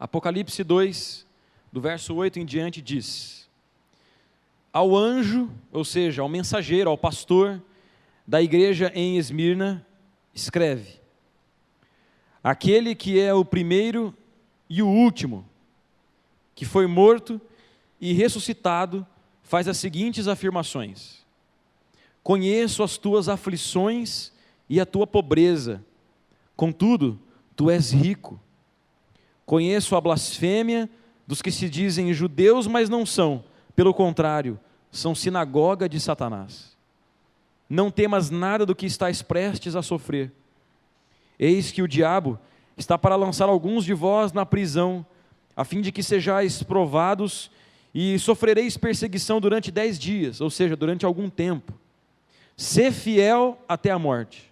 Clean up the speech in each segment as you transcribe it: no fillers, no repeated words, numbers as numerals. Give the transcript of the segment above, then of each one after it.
Apocalipse 2, do verso 8 em diante, diz: Ao anjo, ou seja, ao mensageiro, ao pastor da igreja em Esmirna, escreve: Aquele que é o primeiro e o último, que foi morto e ressuscitado, faz as seguintes afirmações: Conheço as tuas aflições e a tua pobreza, contudo, tu és rico. Conheço a blasfêmia dos que se dizem judeus, mas não são, pelo contrário, são sinagoga de Satanás. Não temas nada do que estás prestes a sofrer. Eis que o diabo está para lançar alguns de vós na prisão, a fim de que sejais provados e sofrereis perseguição durante 10 dias, ou seja, durante algum tempo. Sê fiel até a morte,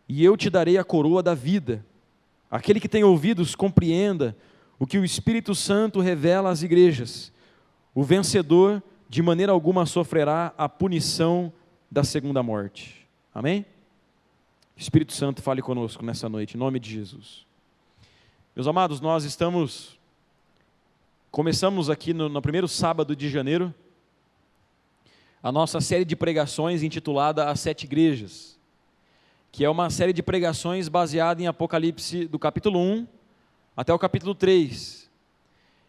e eu te darei a coroa da vida. Aquele que tem ouvidos, compreenda o que o Espírito Santo revela às igrejas. O vencedor, de maneira alguma, sofrerá a punição da segunda morte. Amém? Espírito Santo, fale conosco nessa noite, em nome de Jesus. Meus amados, nós começamos aqui no primeiro sábado de janeiro, a nossa série de pregações intitulada As Sete Igrejas, que é uma série de pregações baseada em Apocalipse do capítulo 1 até o capítulo 3,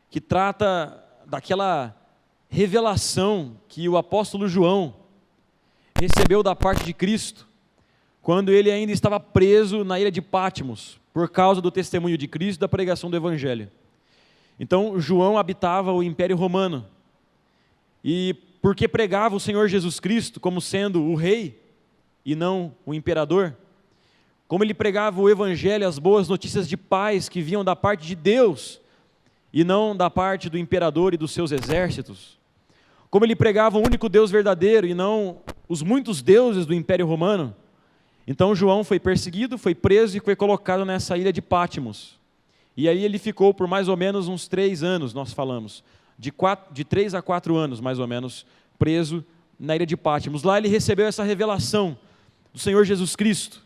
que trata daquela revelação que o apóstolo João recebeu da parte de Cristo, quando ele ainda estava preso na ilha de Patmos, por causa do testemunho de Cristo e da pregação do Evangelho. Então, João habitava o Império Romano, e porque pregava o Senhor Jesus Cristo como sendo o rei, e não o imperador, como ele pregava o Evangelho, as boas notícias de paz que vinham da parte de Deus, e não da parte do imperador e dos seus exércitos, como ele pregava o único Deus verdadeiro, e não os muitos deuses do Império Romano. Então João foi perseguido, foi preso e foi colocado nessa ilha de Patmos, e aí ele ficou por mais ou menos uns 3 anos, nós falamos, de 3 a 4 anos mais ou menos, preso na ilha de Patmos. Lá ele recebeu essa revelação do Senhor Jesus Cristo.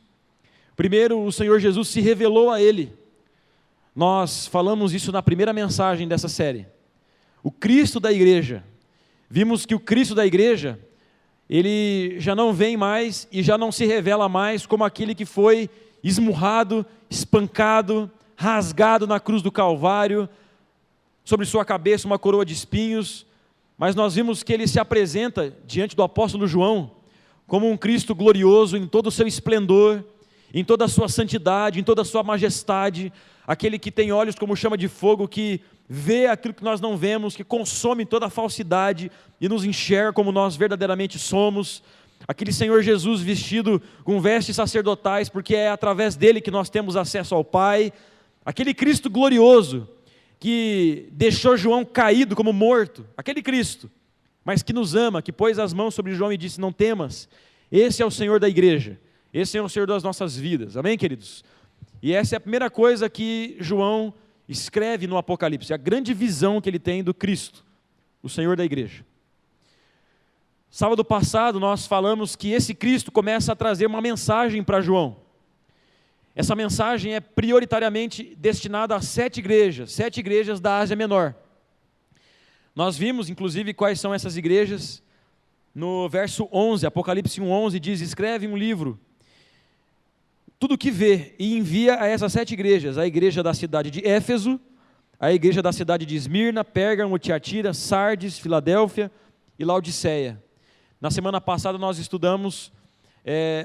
Primeiro, o Senhor Jesus se revelou a ele. Nós falamos isso na primeira mensagem dessa série. O Cristo da igreja. Vimos que o Cristo da igreja, ele já não vem mais e já não se revela mais como aquele que foi esmurrado, espancado, rasgado na cruz do Calvário, sobre sua cabeça uma coroa de espinhos, mas nós vimos que ele se apresenta diante do apóstolo João como um Cristo glorioso em todo o seu esplendor, em toda a sua santidade, em toda a sua majestade, aquele que tem olhos como chama de fogo, que vê aquilo que nós não vemos, que consome toda a falsidade e nos enxerga como nós verdadeiramente somos, aquele Senhor Jesus vestido com vestes sacerdotais, porque é através dele que nós temos acesso ao Pai, aquele Cristo glorioso, que deixou João caído como morto, aquele Cristo, mas que nos ama, que pôs as mãos sobre João e disse: não temas, esse é o Senhor da igreja, esse é o Senhor das nossas vidas, amém, queridos? E essa é a primeira coisa que João escreve no Apocalipse, a grande visão que ele tem do Cristo, o Senhor da igreja. Sábado passado nós falamos que esse Cristo começa a trazer uma mensagem para João. Essa mensagem é prioritariamente destinada a 7 igrejas da Ásia Menor. Nós vimos, inclusive, quais são essas igrejas. No verso 11, Apocalipse 1:11 diz: escreve um livro, tudo o que vê, e envia a essas 7 igrejas, a igreja da cidade de Éfeso, a igreja da cidade de Esmirna, Pérgamo, Tiatira, Sardes, Filadélfia e Laodiceia. Na semana passada nós estudamos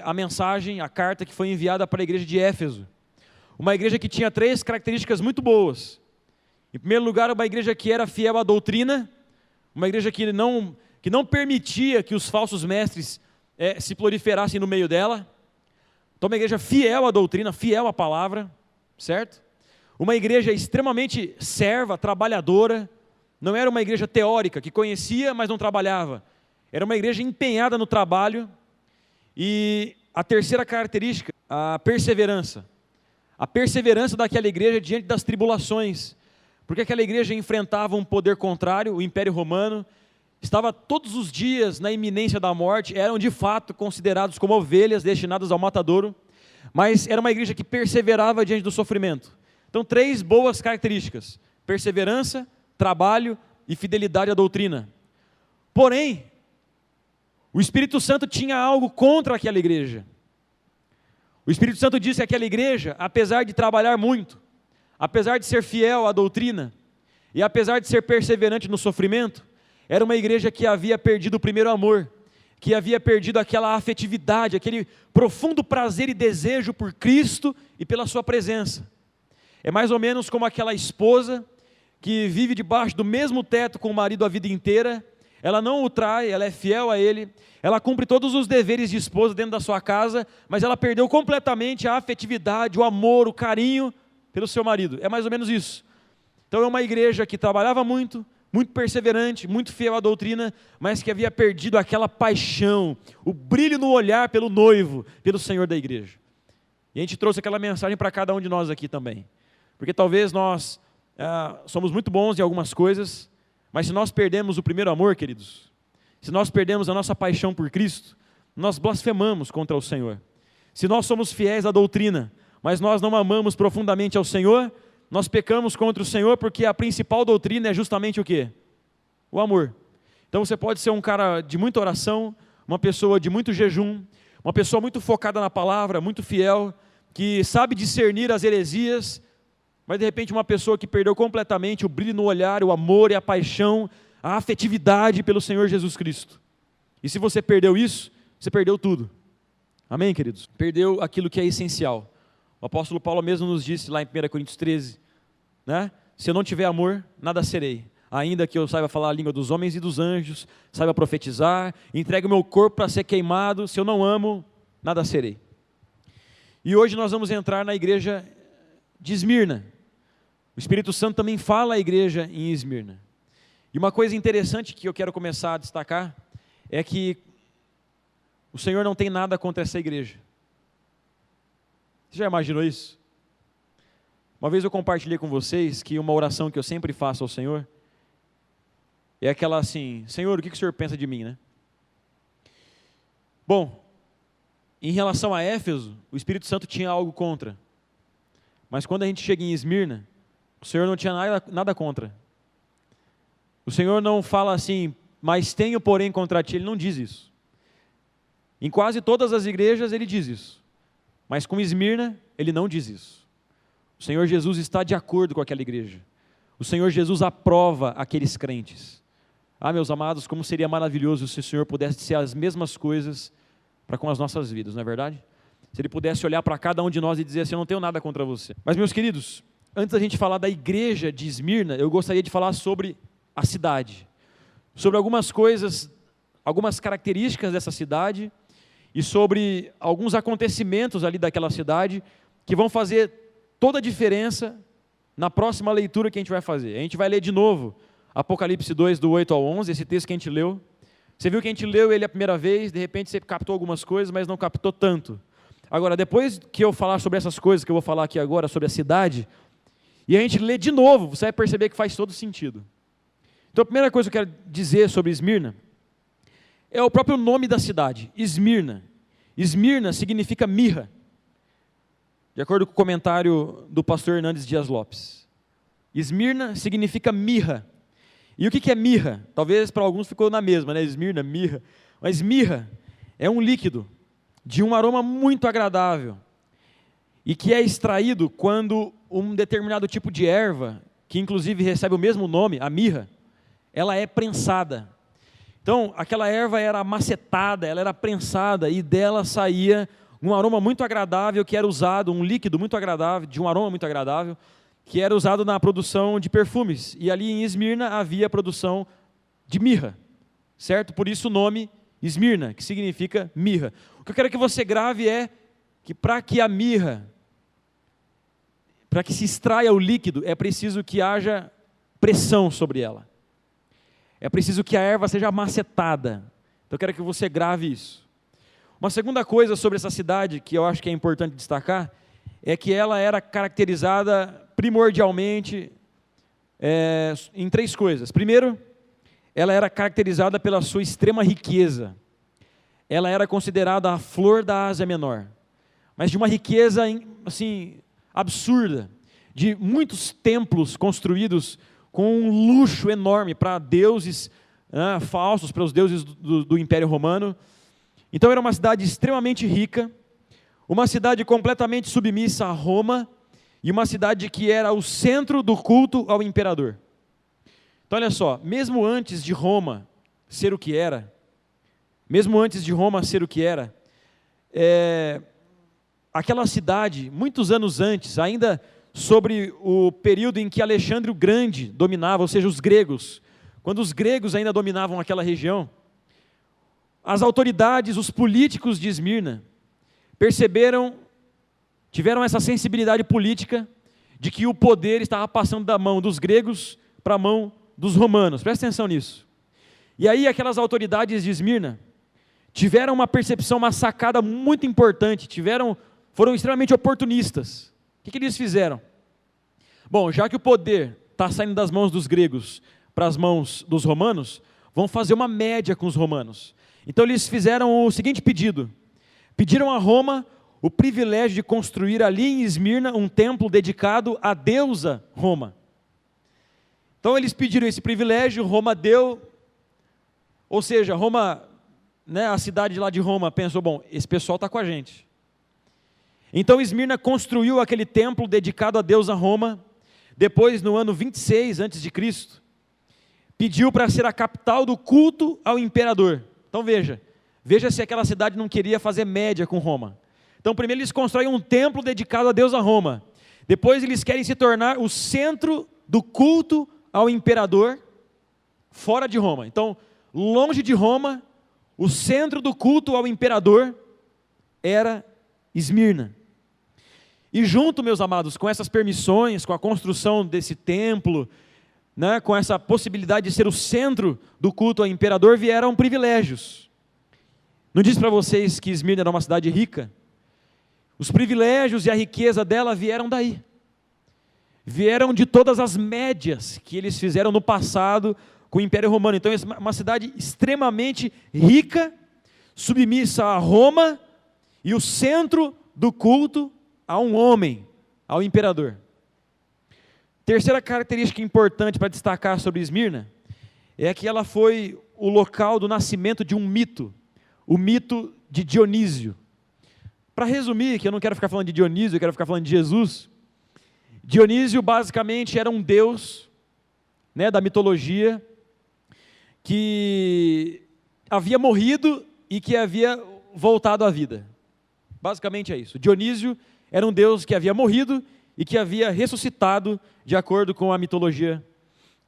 a mensagem, a carta que foi enviada para a igreja de Éfeso, uma igreja que tinha 3 características muito boas. Em primeiro lugar, uma igreja que era fiel à doutrina, uma igreja que não permitia que os falsos mestres se proliferassem no meio dela. Então, uma igreja fiel à doutrina, fiel à palavra, certo? Uma igreja extremamente serva, trabalhadora, não era uma igreja teórica, que conhecia, mas não trabalhava. Era uma igreja empenhada no trabalho. E a terceira característica, a perseverança. A perseverança daquela igreja diante das tribulações, porque aquela igreja enfrentava um poder contrário, o Império Romano, estava todos os dias na iminência da morte, eram de fato considerados como ovelhas destinadas ao matadouro, mas era uma igreja que perseverava diante do sofrimento. Então, 3 boas características: perseverança, trabalho e fidelidade à doutrina. Porém, o Espírito Santo tinha algo contra aquela igreja. O Espírito Santo disse que aquela igreja, apesar de trabalhar muito, apesar de ser fiel à doutrina, e apesar de ser perseverante no sofrimento, era uma igreja que havia perdido o primeiro amor, que havia perdido aquela afetividade, aquele profundo prazer e desejo por Cristo e pela sua presença. É mais ou menos como aquela esposa que vive debaixo do mesmo teto com o marido a vida inteira. Ela não o trai, ela é fiel a ele, ela cumpre todos os deveres de esposa dentro da sua casa, mas ela perdeu completamente a afetividade, o amor, o carinho pelo seu marido. É mais ou menos isso. Então é uma igreja que trabalhava muito, muito perseverante, muito fiel à doutrina, mas que havia perdido aquela paixão, o brilho no olhar pelo noivo, pelo Senhor da igreja. E a gente trouxe aquela mensagem para cada um de nós aqui também. Porque talvez nós somos muito bons em algumas coisas, mas se nós perdemos o primeiro amor, queridos, se nós perdemos a nossa paixão por Cristo, nós blasfemamos contra o Senhor. Se nós somos fiéis à doutrina, mas nós não amamos profundamente ao Senhor, nós pecamos contra o Senhor, porque a principal doutrina é justamente o quê? O amor. Então você pode ser um cara de muita oração, uma pessoa de muito jejum, uma pessoa muito focada na palavra, muito fiel, que sabe discernir as heresias, mas de repente uma pessoa que perdeu completamente o brilho no olhar, o amor e a paixão, a afetividade pelo Senhor Jesus Cristo. E se você perdeu isso, você perdeu tudo. Amém, queridos? Perdeu aquilo que é essencial. O apóstolo Paulo mesmo nos disse lá em 1 Coríntios 13, né? Se eu não tiver amor, nada serei. Ainda que eu saiba falar a língua dos homens e dos anjos, saiba profetizar, entregue o meu corpo para ser queimado, se eu não amo, nada serei. E hoje nós vamos entrar na igreja de Esmirna. O Espírito Santo também fala à igreja em Esmirna. E uma coisa interessante que eu quero começar a destacar é que o Senhor não tem nada contra essa igreja. Você já imaginou isso? Uma vez eu compartilhei com vocês que uma oração que eu sempre faço ao Senhor é aquela assim: Senhor, o que o Senhor pensa de mim, né? Bom, em relação a Éfeso, o Espírito Santo tinha algo contra. Mas quando a gente chega em Esmirna, o Senhor não tinha nada contra. O Senhor não fala assim, mas tenho porém contra ti. Ele não diz isso. Em quase todas as igrejas ele diz isso. Mas com Esmirna, ele não diz isso. O Senhor Jesus está de acordo com aquela igreja. O Senhor Jesus aprova aqueles crentes. Ah, meus amados, como seria maravilhoso se o Senhor pudesse ser as mesmas coisas para com as nossas vidas, não é verdade? Se Ele pudesse olhar para cada um de nós e dizer assim: eu não tenho nada contra você. Mas, meus queridos, antes da gente falar da igreja de Esmirna, eu gostaria de falar sobre a cidade. Sobre algumas coisas, algumas características dessa cidade e sobre alguns acontecimentos ali daquela cidade que vão fazer toda a diferença na próxima leitura que a gente vai fazer. A gente vai ler de novo Apocalipse 2, do 8 ao 11, esse texto que a gente leu. Você viu que a gente leu ele a primeira vez, de repente você captou algumas coisas, mas não captou tanto. Agora, depois que eu falar sobre essas coisas que eu vou falar aqui agora, sobre a cidade, e a gente lê de novo, você vai perceber que faz todo sentido. Então a primeira coisa que eu quero dizer sobre Esmirna é o próprio nome da cidade, Esmirna. Esmirna significa mirra, de acordo com o comentário do pastor Hernandes Dias Lopes. Esmirna significa mirra. E o que é mirra? Talvez para alguns ficou na mesma, né? Esmirna, mirra. Mas mirra é um líquido de um aroma muito agradável e que é extraído quando um determinado tipo de erva, que inclusive recebe o mesmo nome, a mirra, ela é prensada. Então, aquela erva era macetada, ela era prensada e dela saía um aroma muito agradável que era usado, um líquido muito agradável, de um aroma muito agradável, que era usado na produção de perfumes. E ali em Esmirna havia produção de mirra, certo? Por isso o nome Esmirna, que significa mirra. O que eu quero que você grave é que para que a mirra, para que se extraia o líquido, é preciso que haja pressão sobre ela. É preciso que a erva seja macetada. Então eu quero que você grave isso. Uma segunda coisa sobre essa cidade, que eu acho que é importante destacar, é que ela era caracterizada primordialmente em 3 coisas. Primeiro, ela era caracterizada pela sua extrema riqueza. Ela era considerada a flor da Ásia Menor, mas de uma riqueza assim absurda, de muitos templos construídos com um luxo enorme para deuses falsos, para os deuses do Império Romano. Então era uma cidade extremamente rica, uma cidade completamente submissa a Roma, e uma cidade que era o centro do culto ao imperador. Então olha só, mesmo antes de Roma ser o que era, aquela cidade, muitos anos antes, ainda sobre o período em que Alexandre o Grande dominava, ou seja, os gregos, quando os gregos ainda dominavam aquela região, as autoridades, os políticos de Esmirna, tiveram essa sensibilidade política de que o poder estava passando da mão dos gregos para a mão dos romanos. Presta atenção nisso. E aí aquelas autoridades de Esmirna tiveram uma percepção, uma sacada muito importante, foram extremamente oportunistas. O que eles fizeram? Bom, já que o poder está saindo das mãos dos gregos para as mãos dos romanos, vão fazer uma média com os romanos. Então eles fizeram o seguinte pedido: pediram a Roma o privilégio de construir ali em Esmirna um templo dedicado à deusa Roma. Então eles pediram esse privilégio, Roma deu, ou seja, Roma, a cidade lá de Roma pensou, bom, esse pessoal está com a gente. Então Esmirna construiu aquele templo dedicado à deusa Roma. Depois, no ano 26 a.C., pediu para ser a capital do culto ao imperador. Então veja se aquela cidade não queria fazer média com Roma. Então primeiro eles constroem um templo dedicado à deusa Roma. Depois eles querem se tornar o centro do culto ao imperador fora de Roma. Então, longe de Roma, o centro do culto ao imperador era Esmirna. E junto, meus amados, com essas permissões, com a construção desse templo, com essa possibilidade de ser o centro do culto ao imperador, vieram privilégios. Não disse para vocês que Esmirna era uma cidade rica? Os privilégios e a riqueza dela vieram daí. Vieram de todas as médias que eles fizeram no passado com o Império Romano. Então é uma cidade extremamente rica, submissa a Roma, e o centro do culto a um homem, ao imperador. Terceira característica importante para destacar sobre Esmirna é que ela foi o local do nascimento de um mito, o mito de Dionísio. Para resumir, que eu não quero ficar falando de Dionísio, eu quero ficar falando de Jesus. Dionísio basicamente era um deus, da mitologia, que havia morrido e que havia voltado à vida. Basicamente é isso. Dionísio era um deus que havia morrido e que havia ressuscitado de acordo com a mitologia,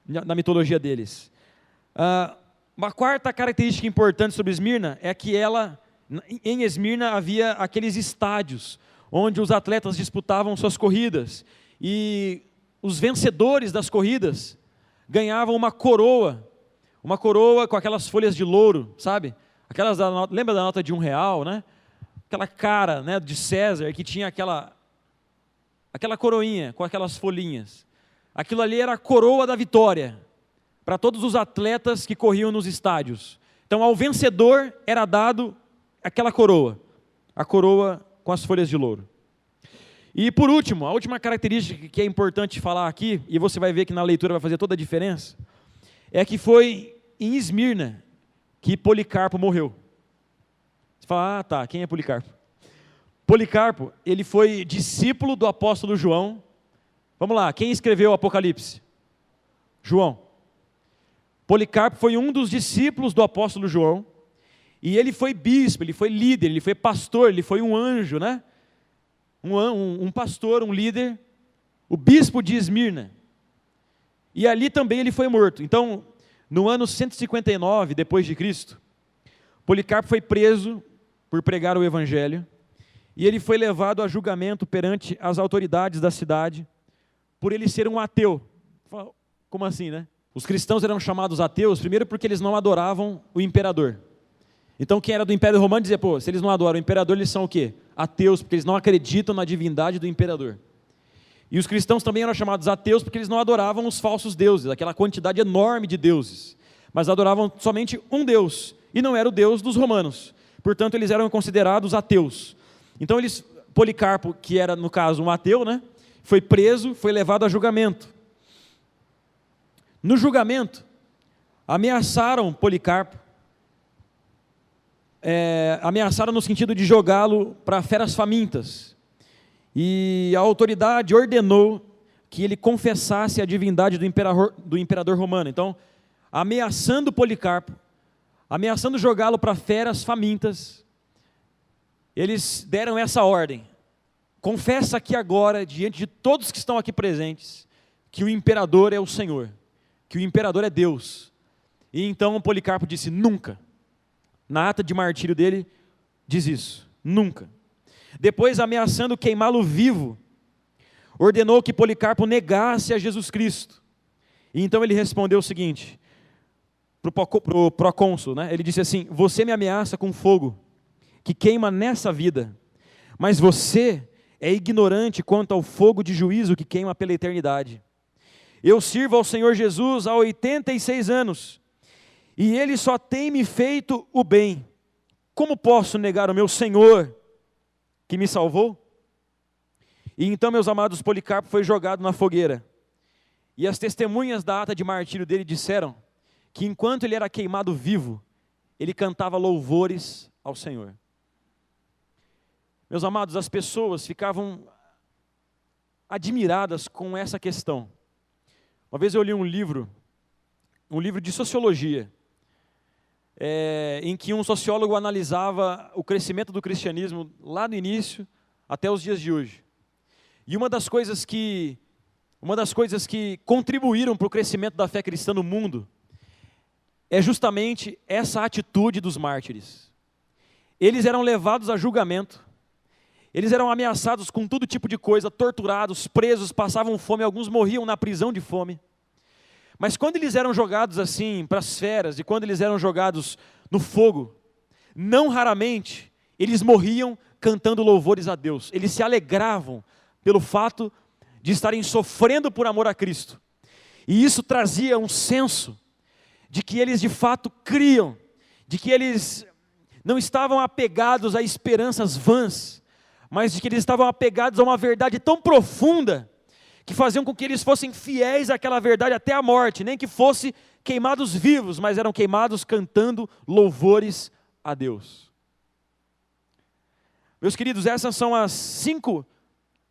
na mitologia deles. Uma quarta característica importante sobre Esmirna é que em Esmirna havia aqueles estádios onde os atletas disputavam suas corridas e os vencedores das corridas ganhavam uma coroa com aquelas folhas de louro, sabe? Lembra da nota de R$1, né? Aquela cara, de César, que tinha aquela coroinha com aquelas folhinhas. Aquilo ali era a coroa da vitória para todos os atletas que corriam nos estádios. Então ao vencedor era dado aquela coroa, a coroa com as folhas de louro. E por último, a última característica que é importante falar aqui, e você vai ver que na leitura vai fazer toda a diferença, é que foi em Esmirna que Policarpo morreu. Você fala, tá, quem é Policarpo? Policarpo, ele foi discípulo do apóstolo João. Vamos lá, quem escreveu o Apocalipse? João. Policarpo foi um dos discípulos do apóstolo João, e ele foi bispo, ele foi líder, ele foi pastor, ele foi um anjo, um pastor, um líder, o bispo de Esmirna. E ali também ele foi morto. Então, no ano 159 depois de Cristo, Policarpo foi preso por pregar o evangelho, e ele foi levado a julgamento perante as autoridades da cidade, por ele ser um ateu. Como assim, Os cristãos eram chamados ateus, primeiro porque eles não adoravam o imperador. Então quem era do Império Romano dizia, se eles não adoram o imperador, eles são o quê? Ateus, porque eles não acreditam na divindade do imperador. E os cristãos também eram chamados ateus porque eles não adoravam os falsos deuses, aquela quantidade enorme de deuses, mas adoravam somente um Deus, e não era o Deus dos romanos. Portanto, eles eram considerados ateus. Então Policarpo, que era no caso um ateu, foi preso, foi levado a julgamento. No julgamento, ameaçaram Policarpo, ameaçaram no sentido de jogá-lo para feras famintas. E a autoridade ordenou que ele confessasse a divindade do imperador romano. Então, ameaçando Policarpo, ameaçando jogá-lo para feras famintas, eles deram essa ordem: confessa aqui agora, diante de todos que estão aqui presentes, que o imperador é o Senhor, que o imperador é Deus. E então Policarpo disse: nunca. Na ata de martírio dele, diz isso: nunca. Depois, ameaçando queimá-lo vivo, ordenou que Policarpo negasse a Jesus Cristo. E então ele respondeu o seguinte, para o procônsul, né? Ele disse assim: você me ameaça com fogo, que queima nessa vida, mas você é ignorante quanto ao fogo de juízo que queima pela eternidade. Eu sirvo ao Senhor Jesus há 86 anos, e Ele só tem me feito o bem. Como posso negar o meu Senhor, que me salvou? E então, meus amados, Policarpo foi jogado na fogueira. E as testemunhas da ata de martírio dele disseram que enquanto ele era queimado vivo, ele cantava louvores ao Senhor. Meus amados, as pessoas ficavam admiradas com essa questão. Uma vez eu li um livro de sociologia, em que um sociólogo analisava o crescimento do cristianismo lá no início até os dias de hoje. E uma das coisas que contribuíram para o crescimento da fé cristã no mundo é justamente essa atitude dos mártires. Eles eram levados a julgamento, eles eram ameaçados com todo tipo de coisa, torturados, presos, passavam fome, alguns morriam na prisão de fome. Mas quando eles eram jogados assim para as feras, e quando eles eram jogados no fogo, não raramente eles morriam cantando louvores a Deus. Eles se alegravam pelo fato de estarem sofrendo por amor a Cristo. E isso trazia um senso de que eles de fato criam, de que eles não estavam apegados a esperanças vãs, mas de que eles estavam apegados a uma verdade tão profunda, que faziam com que eles fossem fiéis àquela verdade até a morte, nem que fossem queimados vivos, mas eram queimados cantando louvores a Deus. Meus queridos, essas são as 5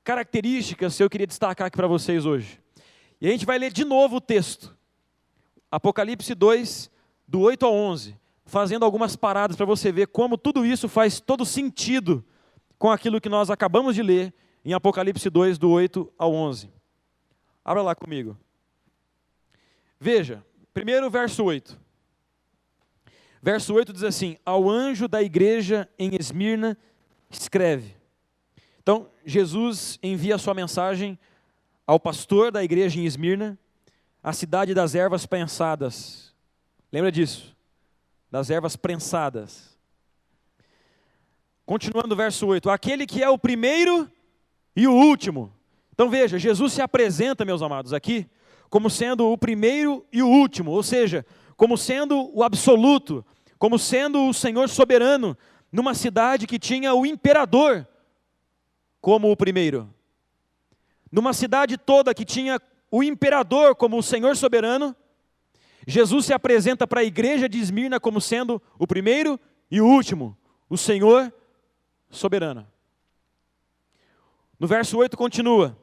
características que eu queria destacar aqui para vocês hoje. E a gente vai ler de novo o texto, Apocalipse 2, do 8 ao 11, fazendo algumas paradas para você ver como tudo isso faz todo sentido com aquilo que nós acabamos de ler em Apocalipse 2, do 8 ao 11. Abra lá comigo. Veja, primeiro verso 8. Verso 8 diz assim: ao anjo da igreja em Esmirna, escreve. Então, Jesus envia a sua mensagem ao pastor da igreja em Esmirna, a cidade das ervas prensadas. Lembra disso? Das ervas prensadas. Continuando o verso 8. Aquele que é o primeiro e o último. Então veja, Jesus se apresenta, meus amados, aqui, como sendo o primeiro e o último, ou seja, como sendo o absoluto, como sendo o Senhor soberano, numa cidade que tinha o imperador como o primeiro. Numa cidade toda que tinha o imperador como o Senhor soberano, Jesus se apresenta para a igreja de Esmirna como sendo o primeiro e o último, o Senhor soberano. No verso 8 continua: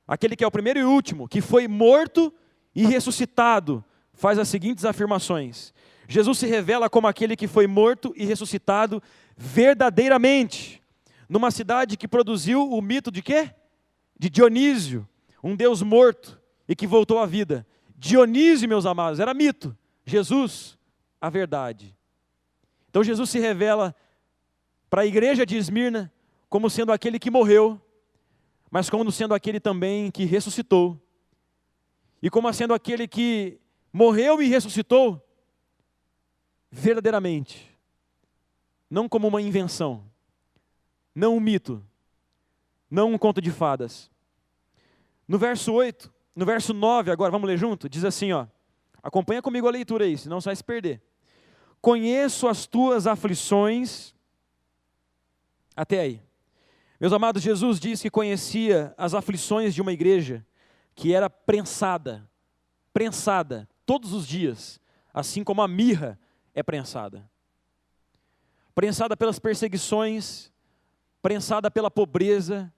aquele que é o primeiro e último, que foi morto e ressuscitado, faz as seguintes afirmações. Jesus se revela como aquele que foi morto e ressuscitado verdadeiramente, numa cidade que produziu o mito de quê? De Dionísio, um deus morto e que voltou à vida. Dionísio, meus amados, era mito. Jesus, a verdade. Então Jesus se revela para a igreja de Esmirna como sendo aquele que morreu, mas como sendo aquele também que ressuscitou. E como sendo aquele que morreu e ressuscitou verdadeiramente. Não como uma invenção, não um mito, não um conto de fadas. No verso 8, no verso 9, agora vamos ler junto, diz assim, ó, acompanha comigo a leitura aí, senão você vai se perder. Conheço as tuas aflições, até aí. Meus amados, Jesus diz que conhecia as aflições de uma igreja que era prensada todos os dias, assim como a mirra é prensada. Prensada pelas perseguições, prensada pela pobreza,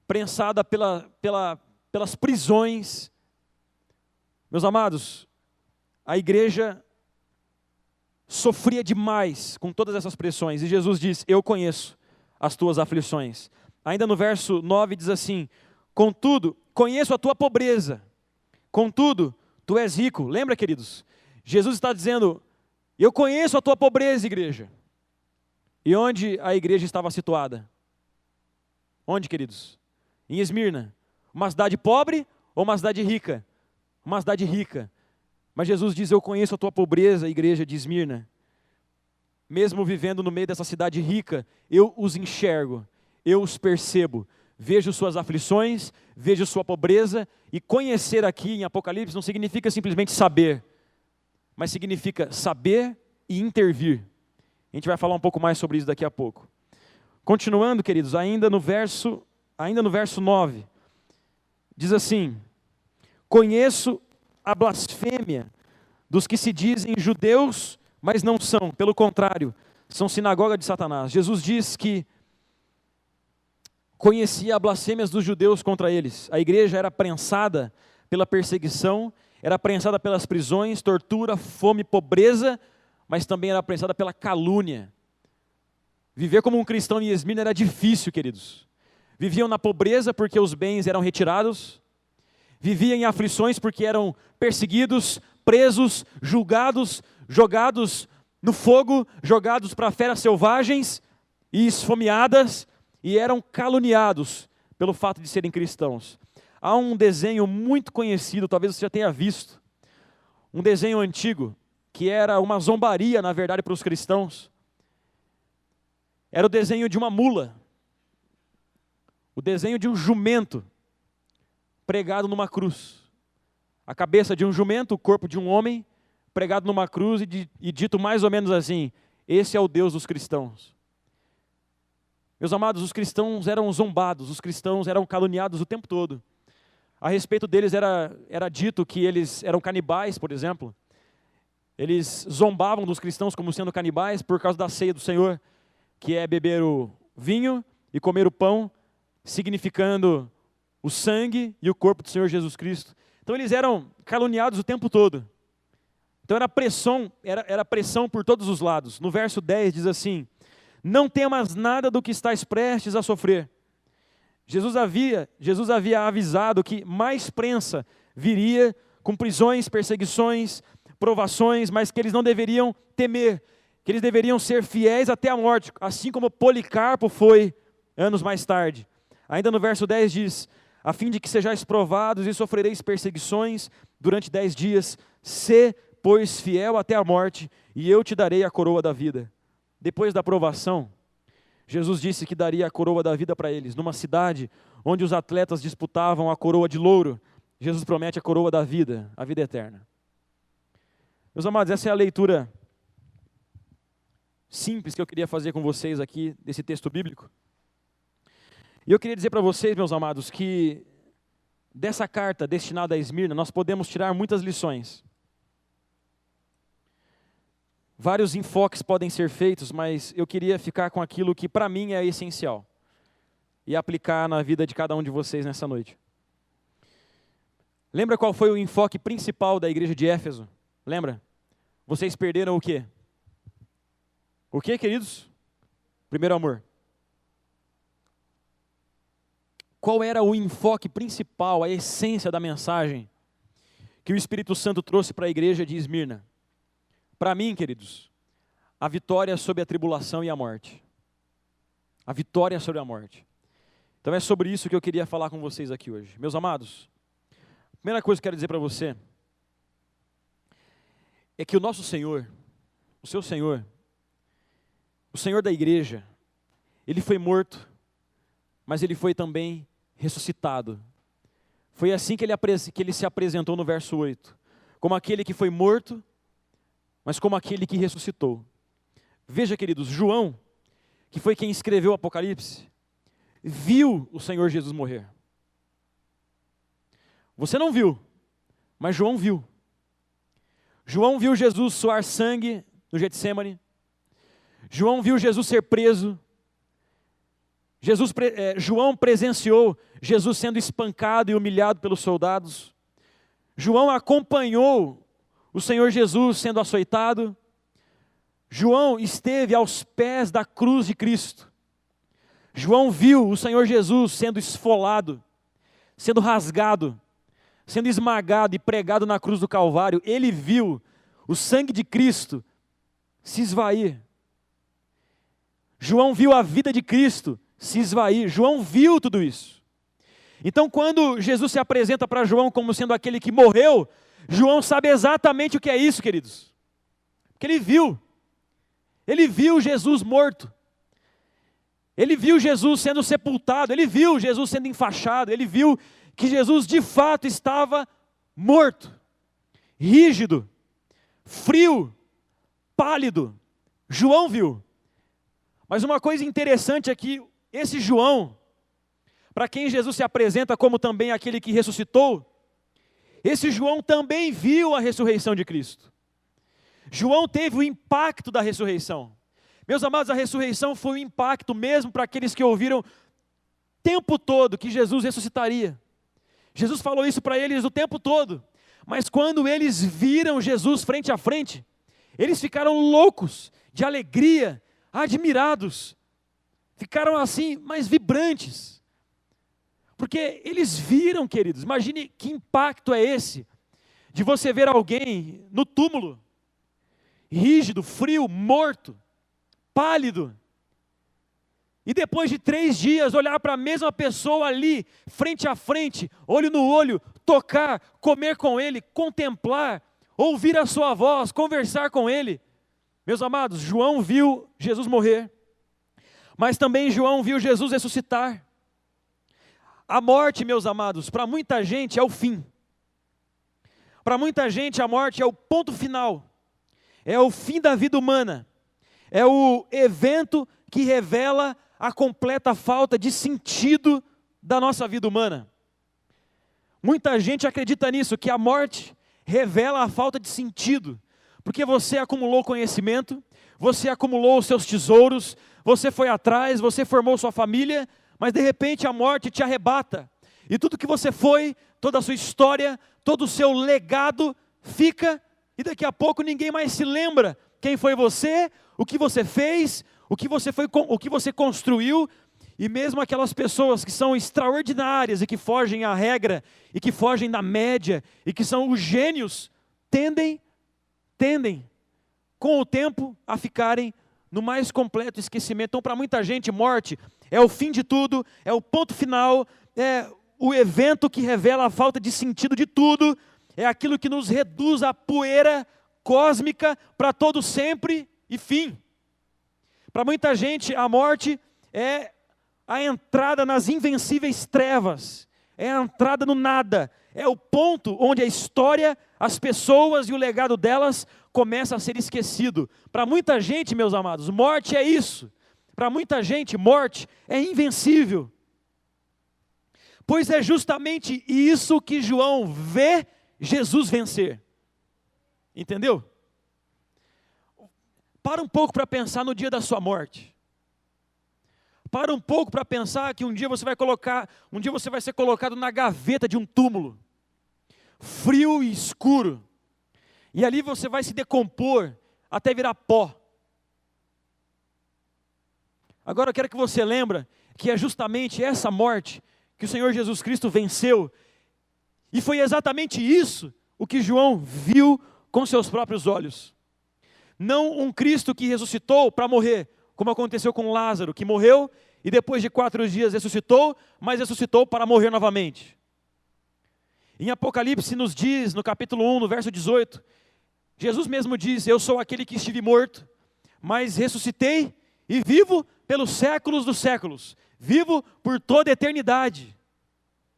prensada pelas prisões. Meus amados, a igreja sofria demais com todas essas pressões, e Jesus diz: eu conheço as tuas aflições. Ainda no verso 9 diz assim: contudo, conheço a tua pobreza, contudo, tu és rico. Lembra, queridos? Jesus está dizendo: eu conheço a tua pobreza, igreja. E onde a igreja estava situada? Onde, queridos? Em Esmirna. Uma cidade pobre ou uma cidade rica? Uma cidade rica. Mas Jesus diz: eu conheço a tua pobreza, igreja de Esmirna. Mesmo vivendo no meio dessa cidade rica, eu os enxergo, eu os percebo, vejo suas aflições, vejo sua pobreza, e conhecer aqui em Apocalipse não significa simplesmente saber, mas significa saber e intervir. A gente vai falar um pouco mais sobre isso daqui a pouco. Continuando, queridos, ainda no verso 9, diz assim: conheço a blasfêmia dos que se dizem judeus, mas não são, pelo contrário, são sinagoga de Satanás. Jesus diz que conhecia as blasfêmias dos judeus contra eles. A igreja era prensada pela perseguição, era prensada pelas prisões, tortura, fome, pobreza, mas também era prensada pela calúnia. Viver como um cristão em Esmirna era difícil, queridos. Viviam na pobreza porque os bens eram retirados, viviam em aflições porque eram perseguidos, presos, julgados, jogados no fogo, jogados para feras selvagens e esfomeadas, e eram caluniados pelo fato de serem cristãos. Há um desenho muito conhecido, talvez você já tenha visto, um desenho antigo, que era uma zombaria, na verdade, para os cristãos. Era o desenho de uma mula, o desenho de um jumento pregado numa cruz. A cabeça de um jumento, o corpo de um homem, pregado numa cruz e dito mais ou menos assim: esse é o Deus dos cristãos. Meus amados, os cristãos eram zombados, os cristãos eram caluniados o tempo todo. A respeito deles era dito que eles eram canibais, por exemplo. Eles zombavam dos cristãos como sendo canibais por causa da ceia do Senhor, que é beber o vinho e comer o pão, significando o sangue e o corpo do Senhor Jesus Cristo. Então eles eram caluniados o tempo todo. Então era pressão por todos os lados. No verso 10 diz assim: não temas nada do que estás prestes a sofrer. Jesus havia avisado que mais prensa viria, com prisões, perseguições, provações, mas que eles não deveriam temer, que eles deveriam ser fiéis até a morte, assim como Policarpo foi anos mais tarde. Ainda no verso 10 diz: a fim de que sejais provados e sofrereis perseguições durante 10 dias, sê, pois, fiel até a morte, e eu te darei a coroa da vida. Depois da provação, Jesus disse que daria a coroa da vida para eles. Numa cidade onde os atletas disputavam a coroa de louro, Jesus promete a coroa da vida, a vida eterna. Meus amados, essa é a leitura simples que eu queria fazer com vocês aqui, desse texto bíblico. E eu queria dizer para vocês, meus amados, que dessa carta destinada a Esmirna, nós podemos tirar muitas lições. Vários enfoques podem ser feitos, mas eu queria ficar com aquilo que para mim é essencial e aplicar na vida de cada um de vocês nessa noite. Lembra qual foi o enfoque principal da igreja de Éfeso? Lembra? Vocês perderam o quê? O quê, queridos? Primeiro amor. Qual era o enfoque principal, a essência da mensagem que o Espírito Santo trouxe para a igreja de Esmirna? Para mim, queridos, a vitória sobre a tribulação e a morte. A vitória sobre a morte. Então é sobre isso que eu queria falar com vocês aqui hoje. Meus amados, a primeira coisa que eu quero dizer para você é que o nosso Senhor, o seu Senhor, o Senhor da igreja, Ele foi morto, mas Ele foi também ressuscitado. Foi assim que ele se apresentou no verso 8, como aquele que foi morto, mas como aquele que ressuscitou. Veja, queridos, João, que foi quem escreveu o Apocalipse, viu o Senhor Jesus morrer. Você não viu, mas João viu. João viu Jesus suar sangue no Getsêmani. João viu Jesus ser preso. João presenciou Jesus sendo espancado e humilhado pelos soldados. João acompanhou o Senhor Jesus sendo açoitado. João esteve aos pés da cruz de Cristo. João viu o Senhor Jesus sendo esfolado, sendo rasgado, sendo esmagado e pregado na cruz do Calvário. Ele viu o sangue de Cristo se esvair. João viu a vida de Cristo se esvair. João viu tudo isso. Então, quando Jesus se apresenta para João como sendo aquele que morreu, João sabe exatamente o que é isso, queridos. Porque ele viu. Ele viu Jesus morto. Ele viu Jesus sendo sepultado. Ele viu Jesus sendo enfaixado. Ele viu que Jesus de fato estava morto, rígido, frio, pálido. João viu. Mas uma coisa interessante é que esse João, para quem Jesus se apresenta como também aquele que ressuscitou, esse João também viu a ressurreição de Cristo. João teve o impacto da ressurreição. Meus amados, a ressurreição foi um impacto mesmo para aqueles que ouviram o tempo todo que Jesus ressuscitaria. Jesus falou isso para eles o tempo todo. Mas quando eles viram Jesus frente a frente, eles ficaram loucos de alegria, admirados. Ficaram assim, mas vibrantes. Porque eles viram, queridos, imagine que impacto é esse, de você ver alguém no túmulo, rígido, frio, morto, pálido, e depois de 3 dias olhar para a mesma pessoa ali, frente a frente, olho no olho, tocar, comer com ele, contemplar, ouvir a sua voz, conversar com ele. Meus amados, João viu Jesus morrer, mas também João viu Jesus ressuscitar. A morte, meus amados, para muita gente é o fim. Para muita gente a morte é o ponto final, é o fim da vida humana, é o evento que revela a completa falta de sentido da nossa vida humana. Muita gente acredita nisso, que a morte revela a falta de sentido, porque você acumulou conhecimento, você acumulou os seus tesouros, você foi atrás, você formou sua família, mas de repente a morte te arrebata, e tudo que você foi, toda a sua história, todo o seu legado fica, e daqui a pouco ninguém mais se lembra quem foi você, o que você fez, o que você construiu. E mesmo aquelas pessoas que são extraordinárias e que fogem à regra, e que fogem da média, e que são os gênios, tendem, com o tempo, a ficarem no mais completo esquecimento. Então, para muita gente, morte é o fim de tudo, é o ponto final, é o evento que revela a falta de sentido de tudo, é aquilo que nos reduz à poeira cósmica para todo sempre e fim. Para muita gente, a morte é a entrada nas invencíveis trevas, é a entrada no nada, é o ponto onde a história, as pessoas e o legado delas começa a ser esquecido. Para muita gente, meus amados, morte é isso. Para muita gente, morte é invencível. Pois é justamente isso que João vê Jesus vencer. Entendeu? Para um pouco para pensar no dia da sua morte. Para um pouco para pensar que um dia você vai ser colocado na gaveta de um túmulo, frio e escuro, e ali você vai se decompor até virar pó. Agora eu quero que você lembre que é justamente essa morte que o Senhor Jesus Cristo venceu, e foi exatamente isso o que João viu com seus próprios olhos. Não um Cristo que ressuscitou para morrer, como aconteceu com Lázaro, que morreu e depois de 4 dias ressuscitou, mas ressuscitou para morrer novamente. Em Apocalipse nos diz, no capítulo 1, no verso 18, Jesus mesmo diz: eu sou aquele que estive morto, mas ressuscitei e vivo pelos séculos dos séculos, vivo por toda a eternidade.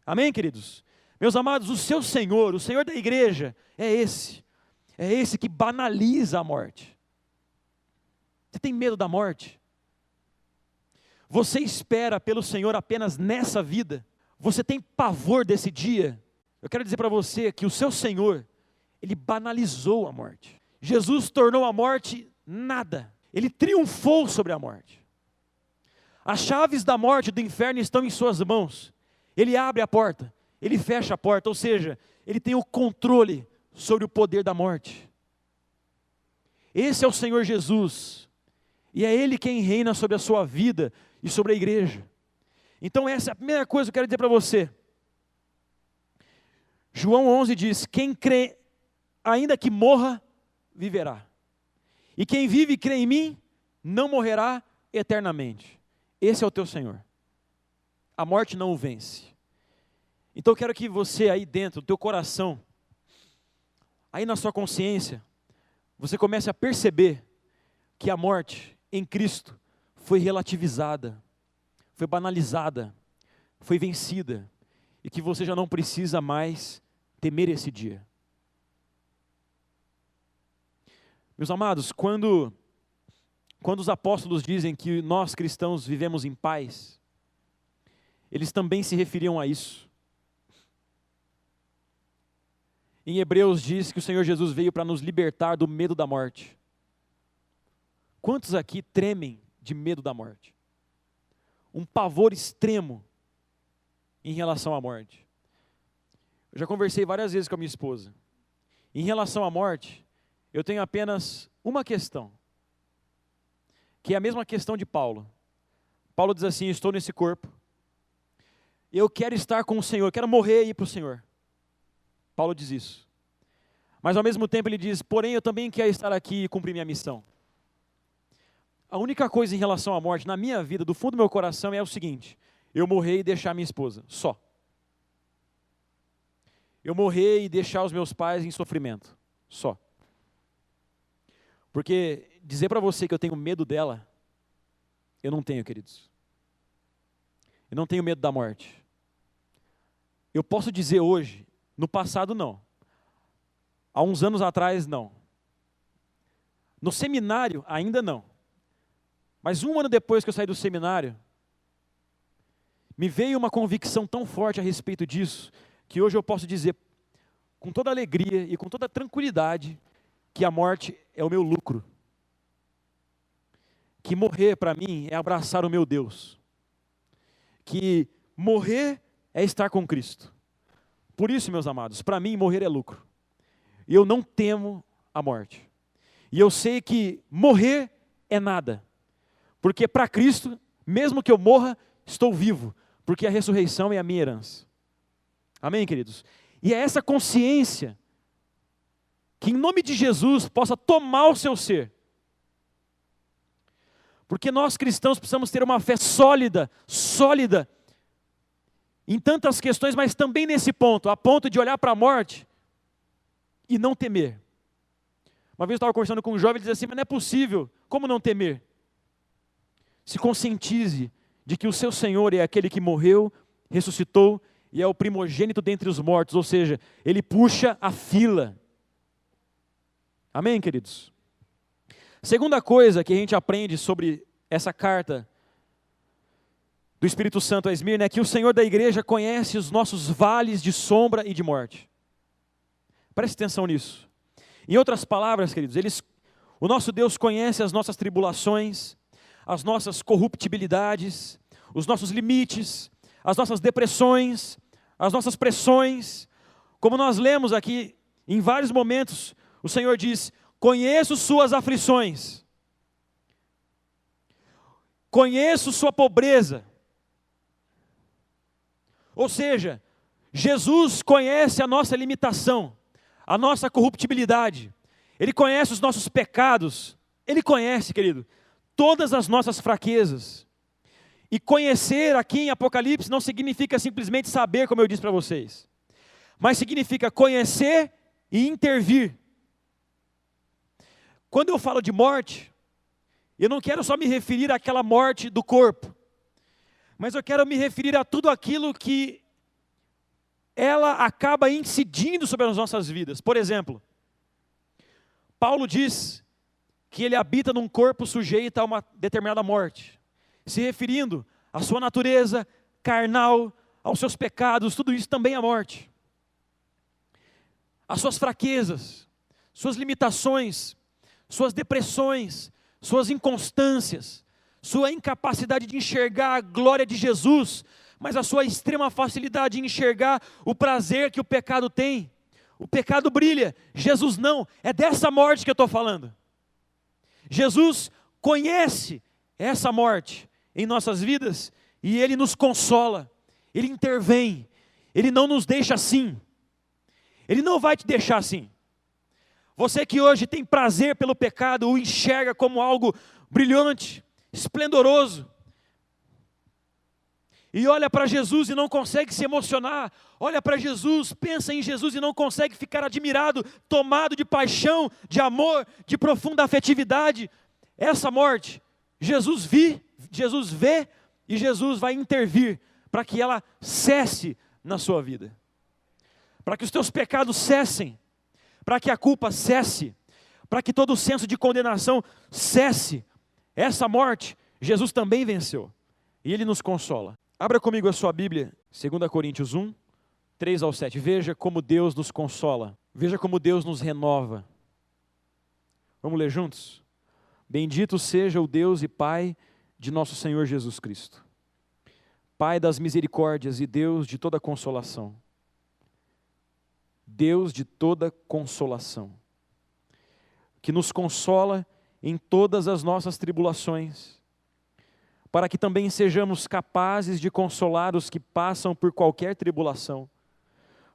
Amém, queridos? Meus amados, o seu Senhor, o Senhor da igreja, é esse que banaliza a morte. Você tem medo da morte? Você espera pelo Senhor apenas nessa vida? Você tem pavor desse dia? Eu quero dizer para você que o seu Senhor, Ele banalizou a morte. Jesus tornou a morte nada. Ele triunfou sobre a morte. As chaves da morte e do inferno estão em suas mãos. Ele abre a porta, Ele fecha a porta, ou seja, Ele tem o controle sobre o poder da morte. Esse é o Senhor Jesus, e é Ele quem reina sobre a sua vida e sobre a igreja. Então essa é a primeira coisa que eu quero dizer para você. João 11 diz, quem crê, ainda que morra, viverá. E quem vive e crê em mim, não morrerá eternamente. Esse é o teu Senhor. A morte não o vence. Então eu quero que você aí dentro, do teu coração, aí na sua consciência, você comece a perceber que a morte em Cristo foi relativizada, foi banalizada, foi vencida, e que você já não precisa mais temer esse dia. Meus amados, quando os apóstolos dizem que nós cristãos vivemos em paz, eles também se referiam a isso. Em Hebreus diz que o Senhor Jesus veio para nos libertar do medo da morte. Quantos aqui tremem de medo da morte? Um pavor extremo em relação à morte. Eu já conversei várias vezes com a minha esposa. Em relação à morte, eu tenho apenas uma questão, que é a mesma questão de Paulo. Paulo diz assim, estou nesse corpo, eu quero estar com o Senhor, quero morrer e ir para o Senhor. Paulo diz isso. Mas ao mesmo tempo ele diz, porém eu também quero estar aqui e cumprir minha missão. A única coisa em relação à morte, na minha vida, do fundo do meu coração, é o seguinte, eu morrer e deixar minha esposa, só. Eu morrer e deixar os meus pais em sofrimento, só. Porque dizer para você que eu tenho medo dela, eu não tenho, queridos. Eu não tenho medo da morte. Eu posso dizer hoje, no passado não. Há uns anos atrás não. No seminário ainda não. Mas um ano depois que eu saí do seminário, me veio uma convicção tão forte a respeito disso, que hoje eu posso dizer com toda alegria e com toda tranquilidade que a morte é o meu lucro. Que morrer para mim é abraçar o meu Deus. Que morrer é estar com Cristo. Por isso, meus amados, para mim morrer é lucro. E eu não temo a morte. E eu sei que morrer é nada. Porque para Cristo, mesmo que eu morra, estou vivo. Porque a ressurreição é a minha herança. Amém, queridos? E é essa consciência que em nome de Jesus possa tomar o seu ser. Porque nós cristãos precisamos ter uma fé sólida, em tantas questões, mas também nesse ponto, a ponto de olhar para a morte e não temer. Uma vez eu estava conversando com um jovem e ele dizia assim, mas não é possível, como não temer? Se conscientize de que o seu Senhor é aquele que morreu, ressuscitou e é o primogênito dentre os mortos, ou seja, Ele puxa a fila. Amém, queridos? Segunda coisa que a gente aprende sobre essa carta do Espírito Santo a Esmirna é que o Senhor da igreja conhece os nossos vales de sombra e de morte. Preste atenção nisso. Em outras palavras, queridos, o nosso Deus conhece as nossas tribulações, as nossas corruptibilidades, os nossos limites, as nossas depressões, as nossas pressões. Como nós lemos aqui, em vários momentos, o Senhor diz, conheço suas aflições, conheço sua pobreza. Ou seja, Jesus conhece a nossa limitação, a nossa corruptibilidade, Ele conhece os nossos pecados, Ele conhece, querido, todas as nossas fraquezas. E conhecer aqui em Apocalipse não significa simplesmente saber, como eu disse para vocês, mas significa conhecer e intervir. Quando eu falo de morte, eu não quero só me referir àquela morte do corpo, mas eu quero me referir a tudo aquilo que ela acaba incidindo sobre as nossas vidas. Por exemplo, Paulo diz que ele habita num corpo sujeito a uma determinada morte. se referindo à sua natureza carnal, aos seus pecados, tudo isso também é morte. As suas fraquezas, suas limitações, suas depressões, suas inconstâncias, sua incapacidade de enxergar a glória de Jesus, mas a sua extrema facilidade em enxergar o prazer que o pecado tem. O pecado brilha, Jesus não. É dessa morte que eu estou falando. Jesus conhece essa morte em nossas vidas e Ele nos consola, Ele intervém, Ele não nos deixa assim. Ele não vai te deixar assim. Você que hoje tem prazer pelo pecado, o enxerga como algo brilhante, esplendoroso, e olha para Jesus e não consegue se emocionar, olha para Jesus, pensa em Jesus e não consegue ficar admirado, tomado de paixão, de amor, de profunda afetividade. Essa morte, Jesus vê e Jesus vai intervir para que ela cesse na sua vida. Para que os teus pecados cessem, para que a culpa cesse, para que todo o senso de condenação cesse. Essa morte, Jesus também venceu, e Ele nos consola. Abra comigo a sua Bíblia, 2 Coríntios 1, 3 ao 7. Veja como Deus nos consola, veja como Deus nos renova. Vamos ler juntos? Bendito seja o Deus e Pai de nosso Senhor Jesus Cristo, Pai das misericórdias e Deus de toda consolação. Deus de toda consolação, que nos consola em todas as nossas tribulações, para que também sejamos capazes de consolar os que passam por qualquer tribulação,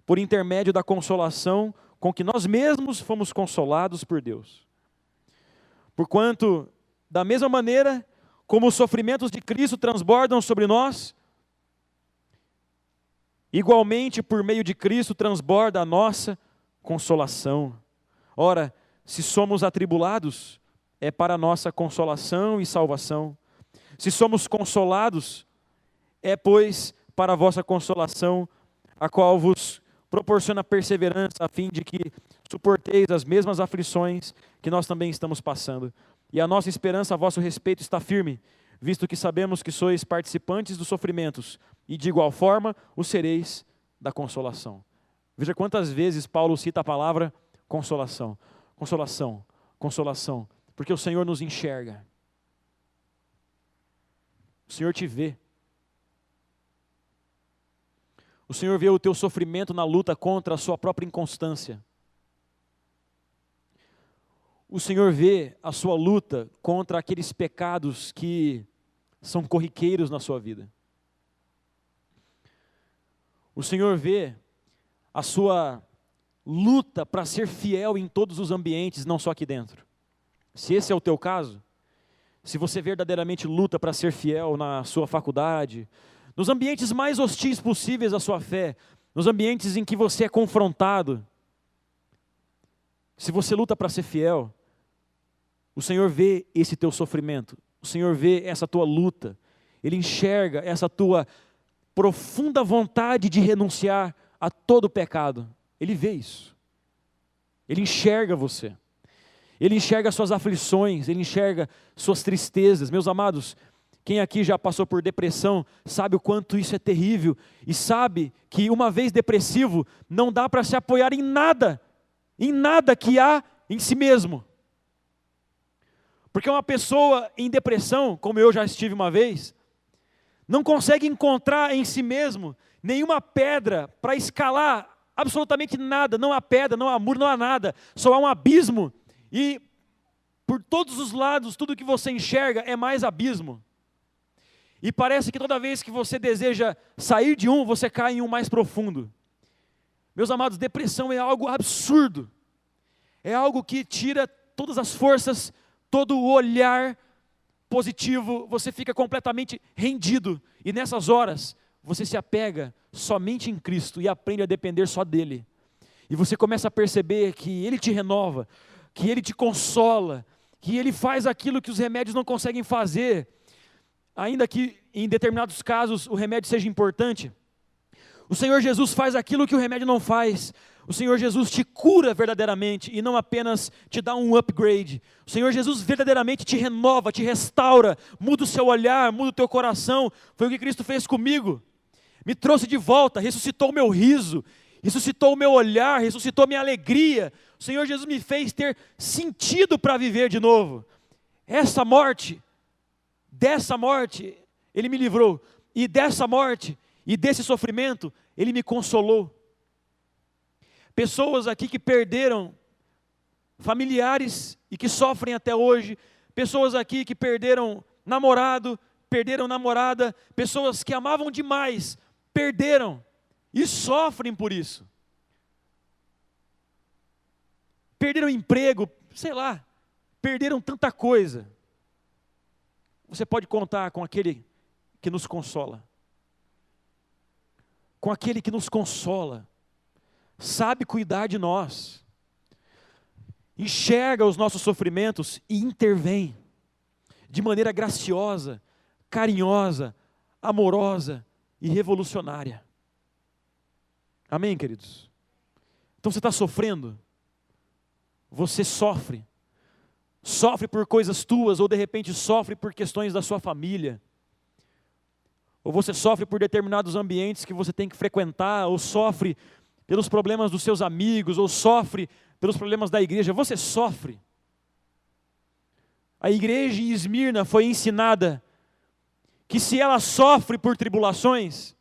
por intermédio da consolação com que nós mesmos fomos consolados por Deus. Porquanto, da mesma maneira como os sofrimentos de Cristo transbordam sobre nós, igualmente, por meio de Cristo, transborda a nossa consolação. Ora, se somos atribulados, é para a nossa consolação e salvação. Se somos consolados, é, pois, para a vossa consolação, a qual vos proporciona perseverança, a fim de que suporteis as mesmas aflições que nós também estamos passando. E a nossa esperança a vosso respeito está firme, visto que sabemos que sois participantes dos sofrimentos, e de igual forma o sereis da consolação. Veja quantas vezes Paulo cita a palavra consolação, consolação, consolação, porque o Senhor nos enxerga. O Senhor te vê. O Senhor vê o teu sofrimento na luta contra a sua própria inconstância. O Senhor vê a sua luta contra aqueles pecados que são corriqueiros na sua vida. O Senhor vê a sua luta para ser fiel em todos os ambientes, não só aqui dentro. Se esse é o teu caso, se você verdadeiramente luta para ser fiel na sua faculdade, nos ambientes mais hostis possíveis à sua fé, nos ambientes em que você é confrontado, se você luta para ser fiel, o Senhor vê esse teu sofrimento, o Senhor vê essa tua luta, Ele enxerga essa tua profunda vontade de renunciar a todo pecado. Ele vê isso. Ele enxerga você. Ele enxerga suas aflições, Ele enxerga suas tristezas. Meus amados, quem aqui já passou por depressão, sabe o quanto isso é terrível, e sabe que uma vez depressivo, não dá para se apoiar em nada que há em si mesmo. Porque uma pessoa em depressão, como eu já estive uma vez, não consegue encontrar em si mesmo nenhuma pedra para escalar absolutamente nada. Não há pedra, não há muro, não há nada. Só há um abismo e por todos os lados, tudo que você enxerga é mais abismo. E parece que toda vez que você deseja sair de um, você cai em um mais profundo. Meus amados, depressão é algo absurdo. É algo que tira todas as forças, todo o olhar positivo, você fica completamente rendido. E nessas horas, você se apega somente em Cristo e aprende a depender só dEle. E você começa a perceber que Ele te renova, que Ele te consola, que Ele faz aquilo que os remédios não conseguem fazer. Ainda que em determinados casos o remédio seja importante, o Senhor Jesus faz aquilo que o remédio não faz, O Senhor Jesus te cura verdadeiramente e não apenas te dá um upgrade. O Senhor Jesus verdadeiramente te renova, te restaura, muda o seu olhar, muda o teu coração. Foi o que Cristo fez comigo. Me trouxe de volta, ressuscitou o meu riso, ressuscitou o meu olhar, ressuscitou a minha alegria. O Senhor Jesus me fez ter sentido para viver de novo. Essa morte, dessa morte, Ele me livrou. E dessa morte e desse sofrimento, Ele me consolou. Pessoas aqui que perderam familiares e que sofrem até hoje. Pessoas aqui que perderam namorado, perderam namorada. Pessoas que amavam demais, perderam e sofrem por isso. Perderam emprego, sei lá, perderam tanta coisa. Você pode contar com aquele que nos consola. Com aquele que nos consola. Sabe cuidar de nós. Enxerga os nossos sofrimentos e intervém. De maneira graciosa, carinhosa, amorosa e revolucionária. Amém, queridos? Então você está sofrendo? Você sofre. Sofre por coisas tuas, ou de repente sofre por questões da sua família. Ou você sofre por determinados ambientes que você tem que frequentar, ou sofre pelos problemas dos seus amigos, ou sofre pelos problemas da igreja. Você sofre. A igreja em Esmirna foi ensinada que se ela sofre por tribulações,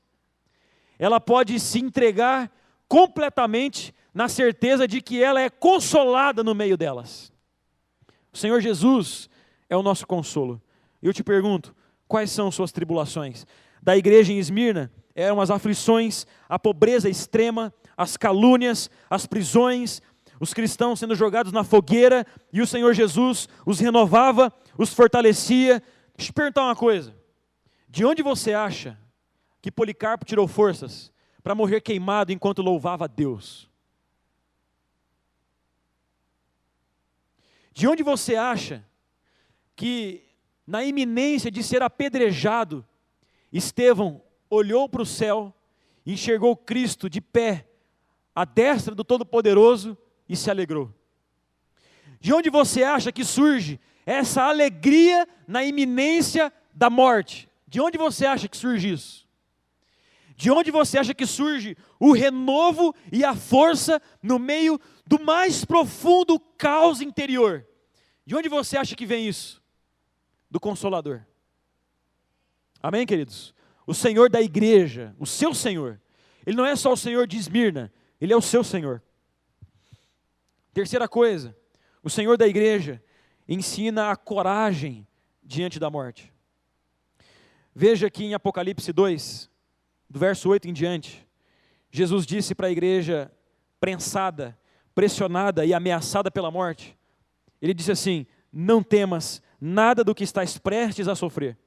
ela pode se entregar completamente na certeza de que ela é consolada no meio delas. O Senhor Jesus é o nosso consolo. Eu te pergunto, quais são suas tribulações? Da igreja em Esmirna, eram as aflições, a pobreza extrema, as calúnias, as prisões, os cristãos sendo jogados na fogueira, e o Senhor Jesus os renovava, os fortalecia. Deixa eu te perguntar uma coisa, de onde você acha que Policarpo tirou forças para morrer queimado enquanto louvava a Deus? De onde você acha que, na iminência de ser apedrejado, Estevão olhou para o céu e enxergou Cristo de pé, à destra do Todo-Poderoso, e se alegrou? De onde você acha que surge essa alegria na iminência da morte? De onde você acha que surge isso? De onde você acha que surge o renovo e a força no meio do mais profundo caos interior? De onde você acha que vem isso? Do Consolador. Amém, queridos? O Senhor da igreja, o seu Senhor. Ele não é só o Senhor de Esmirna, Ele é o seu Senhor. Terceira coisa, o Senhor da igreja ensina a coragem diante da morte. Veja aqui em Apocalipse 2, do verso 8 em diante, Jesus disse para a igreja prensada, pressionada e ameaçada pela morte, Ele disse assim: não temas nada do que estás prestes a sofrer.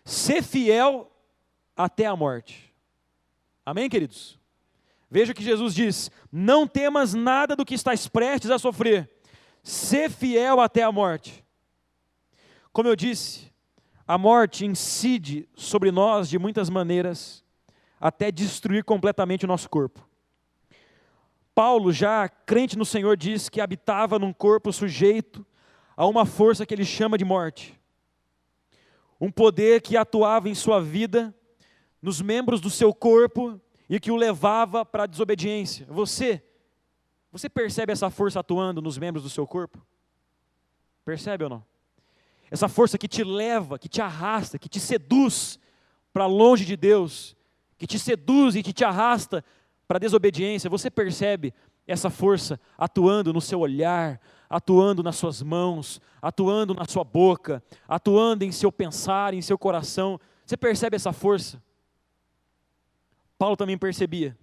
Sê fiel até a morte. Amém, queridos? Veja que Jesus diz: não temas nada do que estás prestes a sofrer. Sê fiel até a morte. Como eu disse, a morte incide sobre nós de muitas maneiras, até destruir completamente o nosso corpo. Paulo, já crente no Senhor, diz que habitava num corpo sujeito a uma força que ele chama de morte. Um poder que atuava em sua vida, nos membros do seu corpo, e que o levava para a desobediência. Você percebe essa força atuando nos membros do seu corpo? Percebe ou não? Essa força que te leva, que te arrasta, que te seduz para longe de Deus, que te seduz e que te arrasta para a desobediência. Você percebe essa força atuando no seu olhar, atuando nas suas mãos, atuando na sua boca, atuando em seu pensar, em seu coração. Você percebe essa força? Paulo também percebia.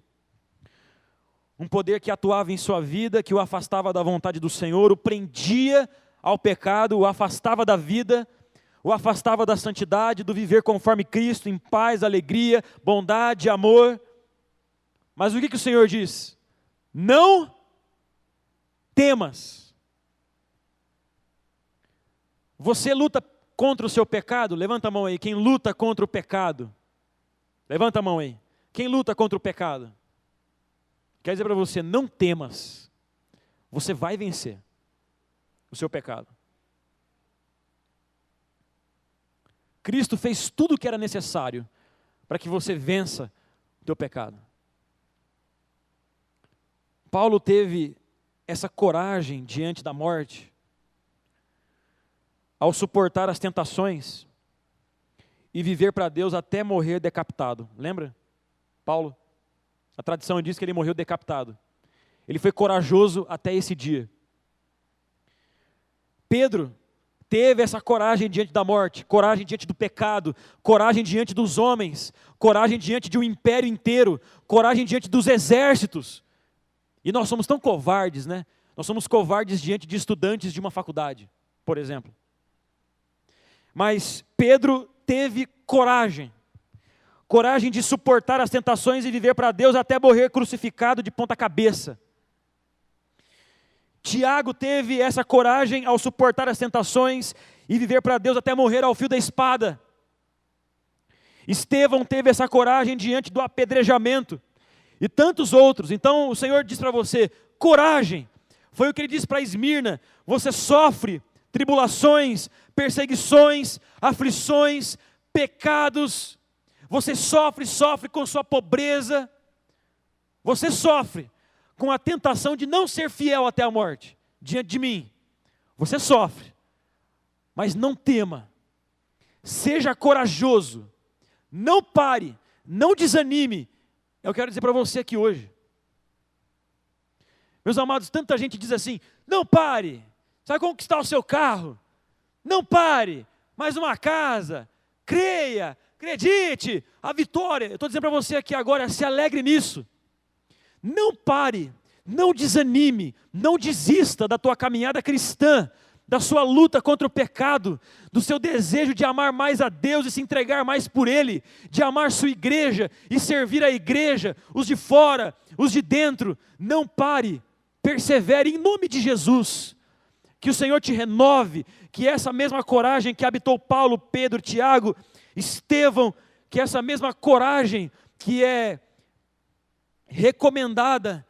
Um poder que atuava em sua vida, que o afastava da vontade do Senhor, o prendia ao pecado, o afastava da vida, o afastava da santidade, do viver conforme Cristo, em paz, alegria, bondade, amor. Mas o que o Senhor diz? Não temas. Você luta contra o seu pecado? Levanta a mão aí, quem luta contra o pecado. Levanta a mão aí. Quem luta contra o pecado? Quer dizer para você, não temas, você vai vencer o seu pecado. Cristo fez tudo o que era necessário para que você vença o teu pecado. Paulo teve essa coragem diante da morte, ao suportar as tentações e viver para Deus até morrer decapitado. Lembra? Paulo, a tradição diz que ele morreu decapitado. Ele foi corajoso até esse dia. Pedro teve essa coragem diante da morte, coragem diante do pecado, coragem diante dos homens, coragem diante de um império inteiro, coragem diante dos exércitos. E nós somos tão covardes, né? Nós somos covardes diante de estudantes de uma faculdade, por exemplo. Mas Pedro teve coragem de suportar as tentações e viver para Deus até morrer crucificado de ponta cabeça. Tiago teve essa coragem ao suportar as tentações e viver para Deus até morrer ao fio da espada. Estevão teve essa coragem diante do apedrejamento. E tantos outros. Então o Senhor diz para você, coragem. Foi o que Ele disse para Esmirna. Você sofre tribulações, perseguições, aflições, pecados. Você sofre com sua pobreza. Você sofre com a tentação de não ser fiel até a morte, diante de mim. Você sofre, mas não tema. Seja corajoso. Não pare, não desanime. Eu quero dizer para você aqui hoje. Meus amados, tanta gente diz assim, não pare, você vai conquistar o seu carro. Não pare, mais uma casa. Creia, acredite, a vitória. Eu estou dizendo para você aqui agora, se alegre nisso. Não pare, não desanime, não desista da tua caminhada cristã, da sua luta contra o pecado, do seu desejo de amar mais a Deus e se entregar mais por Ele, de amar sua igreja e servir a igreja, os de fora, os de dentro. Não pare, persevere em nome de Jesus. Que o Senhor te renove, que essa mesma coragem que habitou Paulo, Pedro, Tiago, Estevão, que essa mesma coragem que é recomendada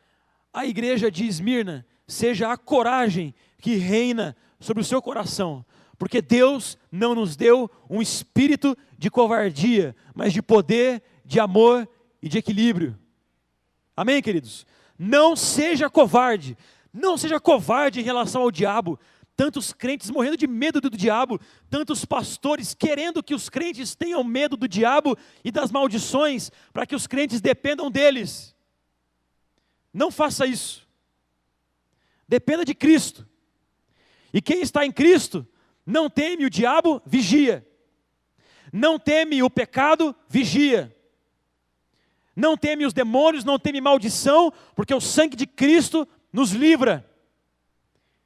à igreja de Esmirna, seja a coragem que reina sobre o seu coração, porque Deus não nos deu um espírito de covardia, mas de poder, de amor e de equilíbrio. Amém, queridos? Não seja covarde em relação ao diabo. Tantos crentes morrendo de medo do diabo, tantos pastores querendo que os crentes tenham medo do diabo e das maldições, para que os crentes dependam deles. Não faça isso. Dependa de Cristo. E quem está em Cristo, não teme o diabo, vigia. Não teme o pecado, vigia. Não teme os demônios, não teme maldição, porque o sangue de Cristo nos livra.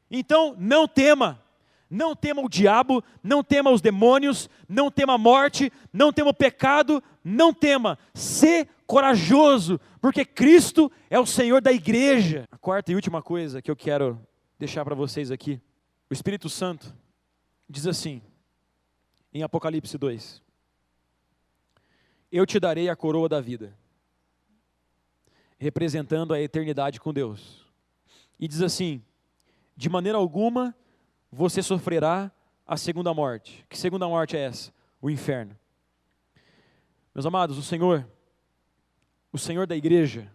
Então, não tema o diabo, não tema os demônios, não tema a morte, não tema o pecado, não tema. Sê corajoso, porque Cristo é o Senhor da igreja. A quarta e última coisa que eu quero deixar para vocês aqui. O Espírito Santo diz assim, em Apocalipse 2, eu te darei a coroa da vida, representando a eternidade com Deus. E diz assim, de maneira alguma você sofrerá a segunda morte. Que segunda morte é essa? O inferno. Meus amados, o Senhor da igreja,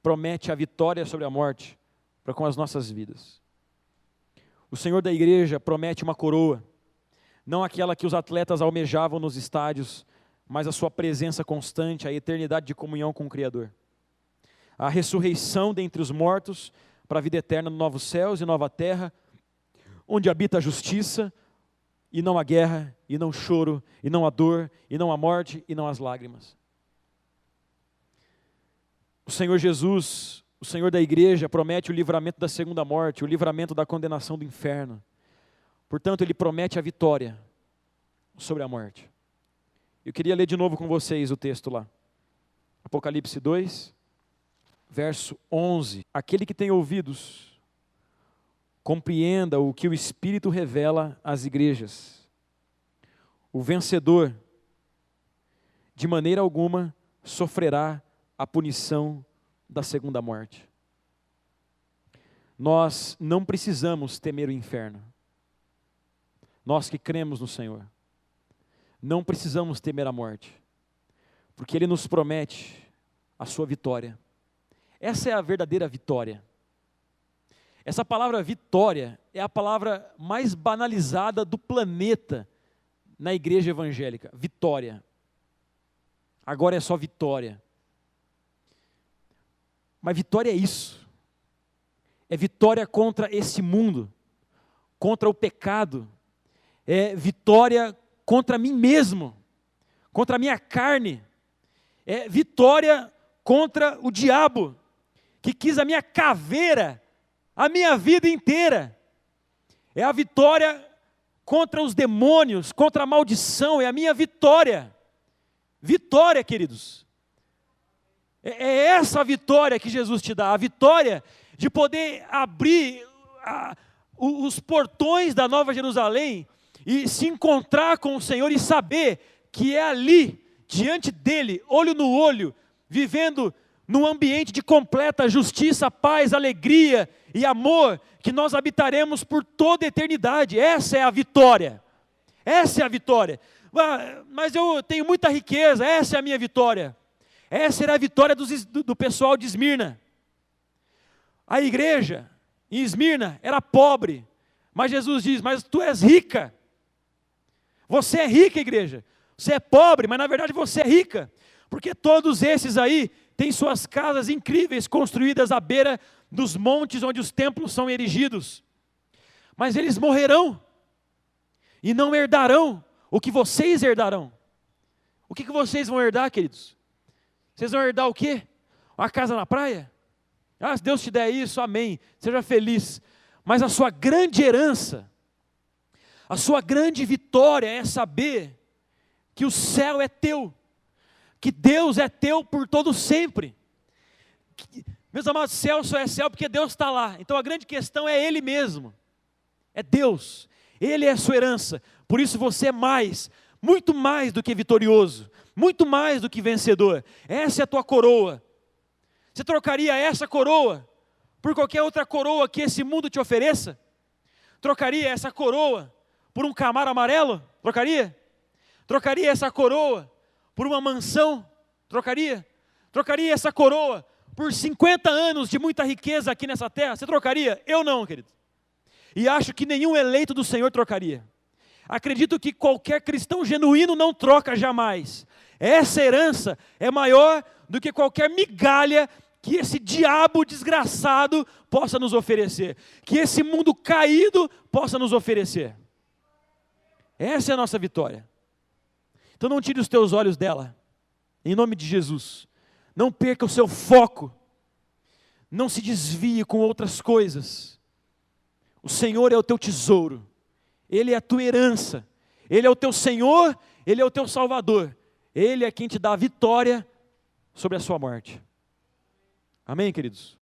promete a vitória sobre a morte para com as nossas vidas. O Senhor da igreja promete uma coroa, não aquela que os atletas almejavam nos estádios, mas a sua presença constante, a eternidade de comunhão com o Criador. A ressurreição dentre os mortos para a vida eterna no novos céus e nova terra, onde habita a justiça, e não a guerra, e não o choro, e não a dor, e não a morte, e não as lágrimas. O Senhor Jesus, o Senhor da igreja, promete o livramento da segunda morte, o livramento da condenação do inferno. Portanto, Ele promete a vitória sobre a morte. Eu queria ler de novo com vocês o texto lá. Apocalipse 2, verso 11. Aquele que tem ouvidos, compreenda o que o Espírito revela às igrejas. O vencedor, de maneira alguma, sofrerá a punição da segunda morte. Nós não precisamos temer o inferno. Nós que cremos no Senhor, não precisamos temer a morte, porque Ele nos promete a sua vitória. Essa é a verdadeira vitória. Essa palavra vitória é a palavra mais banalizada do planeta na igreja evangélica. Vitória. Agora é só vitória. Mas vitória é isso. É vitória contra esse mundo, contra o pecado. É vitória contra mim mesmo, contra a minha carne. É vitória contra o diabo, que quis a minha caveira a minha vida inteira. É a vitória contra os demônios, contra a maldição, é a minha vitória. Vitória, queridos. É essa a vitória que Jesus te dá, a vitória de poder abrir os portões da Nova Jerusalém e se encontrar com o Senhor e saber que é ali, diante dEle, olho no olho, vivendo num ambiente de completa justiça, paz, alegria e amor, que nós habitaremos por toda a eternidade. Essa é a vitória. Essa é a vitória. Mas eu tenho muita riqueza, essa é a minha vitória. Essa era a vitória do pessoal de Esmirna. A igreja em Esmirna era pobre, mas Jesus diz, mas tu és rica. Você é rica, igreja. Você é pobre, mas na verdade você é rica. Porque todos esses aí têm suas casas incríveis, construídas à beira dos montes onde os templos são erigidos. Mas eles morrerão e não herdarão o que vocês herdarão. O que vocês vão herdar, queridos? Vocês vão herdar o quê? Uma casa na praia? Ah, se Deus te der isso, amém. Seja feliz. Mas a sua grande herança, a sua grande vitória é saber que o céu é teu, que Deus é teu por todo sempre. Meus amados, céu só é céu porque Deus está lá. Então a grande questão é Ele mesmo, é Deus. Ele é a sua herança. Por isso você é mais, muito mais do que vitorioso, muito mais do que vencedor. Essa é a tua coroa. Você trocaria essa coroa por qualquer outra coroa que esse mundo te ofereça? Trocaria essa coroa por um Camaro amarelo? Trocaria? Trocaria essa coroa por uma mansão? Trocaria? Trocaria essa coroa por 50 anos de muita riqueza aqui nessa terra? Você trocaria? Eu não, querido. E acho que nenhum eleito do Senhor trocaria. Acredito que qualquer cristão genuíno não troca jamais. Essa herança é maior do que qualquer migalha que esse diabo desgraçado possa nos oferecer, que esse mundo caído possa nos oferecer. Essa é a nossa vitória. Então não tire os teus olhos dela, em nome de Jesus. Não perca o seu foco, não se desvie com outras coisas. O Senhor é o teu tesouro, Ele é a tua herança, Ele é o teu Senhor, Ele é o teu Salvador, Ele é quem te dá a vitória sobre a sua morte. Amém, queridos?